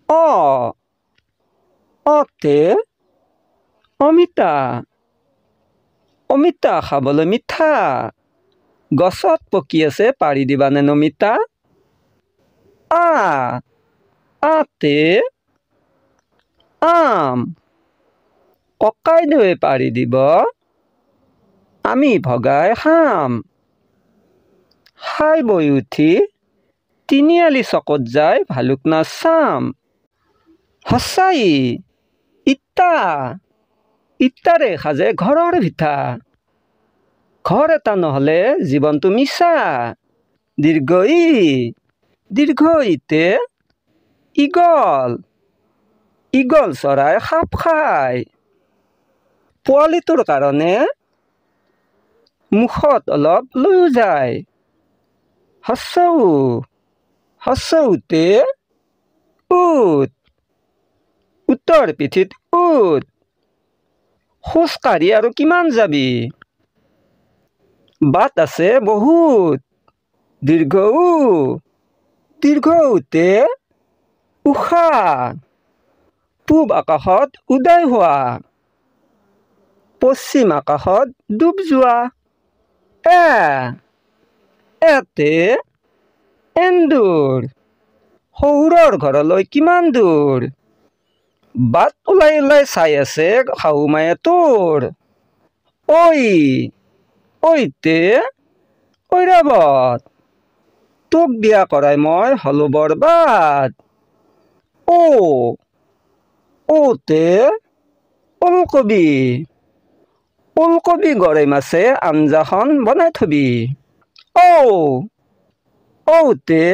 অ অতে অমিতা অমিতা খাবলৈ মিঠা গছত পকি আছে পাৰি দিবানে নমিতা আ আতে আম ককাইদেৱে পাৰি দিব আমি ভগাই খাম খাই বৈ উঠি তিনিআলি চকত যাই ভালুক নাচ চাম সঁচাই ইটাৰে সাজে ঘৰৰ ভিতা ঘৰ এটা নহ'লে জীৱনটো মিছা দীৰ্ঘ ইতে ইগল চৰাই সাপ খায় পোৱালিটোৰ কাৰণে মুখত অলপ লৈও যায় হচৌতে উটৰ পিঠিত উট খোজকাঢ়ি আৰু কিমান যাবি বাট আছে বহুত দীৰ্ঘ উতে উষা পূব আকাশত উদয় হোৱা পশ্চিম আকাশত ডুব যোৱা এতে এন্দুৰ শহুৰৰ ঘৰলৈ কিমান দূৰ বাট ওলাই চাই আছে শাহু মায়ে তোৰ ঐতে ঐৰাবত তোক বিয়া কৰাই মই হলো বৰবাদ ওতে ওলকবি গৰৈ মাছে আঞ্জাখন বনাই থবি ঔতে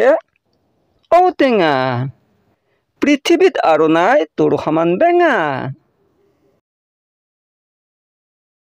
ঔটেঙা পৃথিৱীত আৰু নাই তোৰ সমান বেঙা